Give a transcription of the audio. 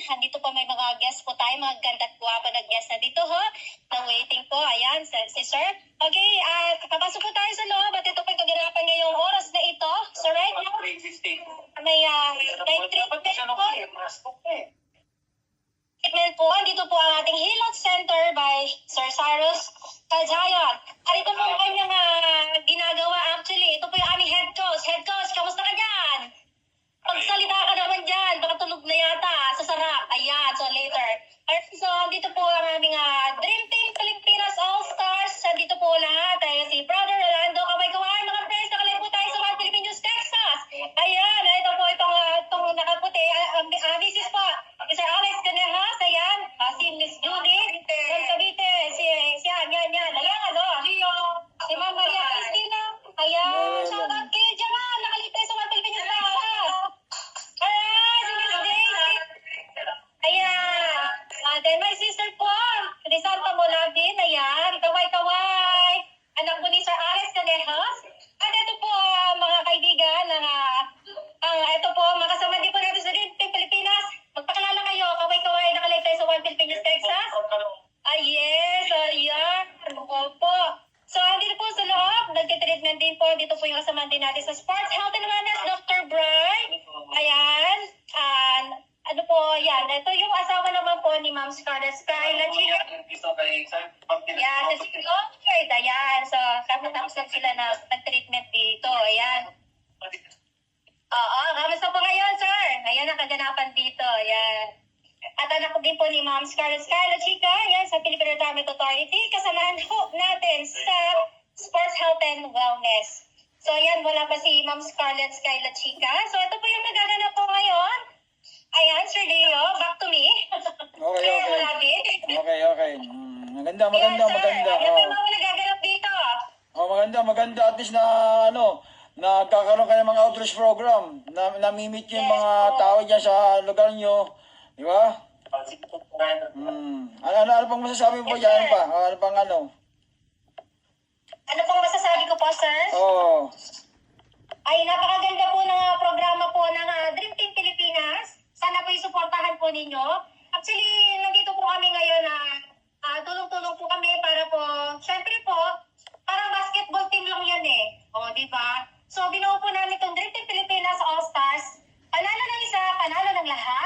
Andito po may mga guests po tayo, mga ganda at guwapo na guests na dito ho. Na waiting po, ayan, si Sir. Okay, papasok po tayo sa loob at ito po yung kaganapan ngayong oras na ito. So right now, may treatment po. Treatment po, dito po ang ating Hilot Center by Sir Cyrus Kajayan. At ito po ang kanyang ginagawa actually. Ito po yung aming head coach. Head coach, kamusta ka dyan? Pagsalita ka naman dyan, baka tulog na yata, sa sarap. Ayan, so later. Alright, so dito po ang aming Dream Team Pilipinas All-Stars. Dito po lahat, si Brother Rolando Kaway-Kaway. Mga friends, nakalay po tayo sa One Philippine News, Texas. Ayan, ito po itong nakaputi. Mrs. po, Sir Alex Canehas, ayan. Si Miss Judy, Don Cavite, yan. Ayan, si Ma'am Maria Cristina. Ayan, shoutout kayo dyan. Nakalipay sa One Philippine News, Texas. Ayan, si Miss Daisy. Ayan. Then my sister po, si Santa Molabin. Ayan, kaway-kaway. Anak po ni Sir Alex Canehas. At ito po, mga kaibigan, ito po, makasama din po natin sa Dream Team Pilipinas. Magpakilala kayo, kaway-kaway, nakalagay sa One Philippine News, Texas. Yes, ayan. Opo. So, dito po sa loob, nagtitreatment din po. Dito po yung kasama din natin sa Sports Health and Wellness, Dr. Bry. Ayan. Ano po, yan. Ito yung asawa naman po ni Ma'am Scarlett Skyla. Yan, si Lord. Ayan. So, tapos lang sila na nag-treatment dito. Ayan. Oo, kamusta po ngayon, sir? Ayan ang kaganapan dito. Ayan. At anak ko din po ni Ma'am Scarlett Skyla, Chica. Ayan, sa Philippine Retirement Authority. Kasamahan po natin sa Sports Health and Wellness. So, ayan, wala pa si Ma'am Scarlett Skyla, Chica. So, ito po yung nagaganap po ngayon. Ayan, Sir Leo, back to me. Okay. Maganda. Ayan po yung mga nagaganap dito. Maganda. At least na, nagkakaroon kayo ng mga outreach program. Namimit yung mga tao dyan sa lugar nyo. Di ba? Ano pang masasabi mo dyan? Ano pang ano? Ano pong masasabi ko po, sir? Oo. Ay, napakaganda po ng programa po ng Dream Team Pilipinas. Sana po isuportahan po ninyo. Actually, nandito po kami ngayon na tulong-tulong po kami para po, syempre po, parang basketball team lang yan eh. O, di ba? So, binuo po namin itong Dream Team Pilipinas All-Stars. Panalo ng isa, panalo ng lahat.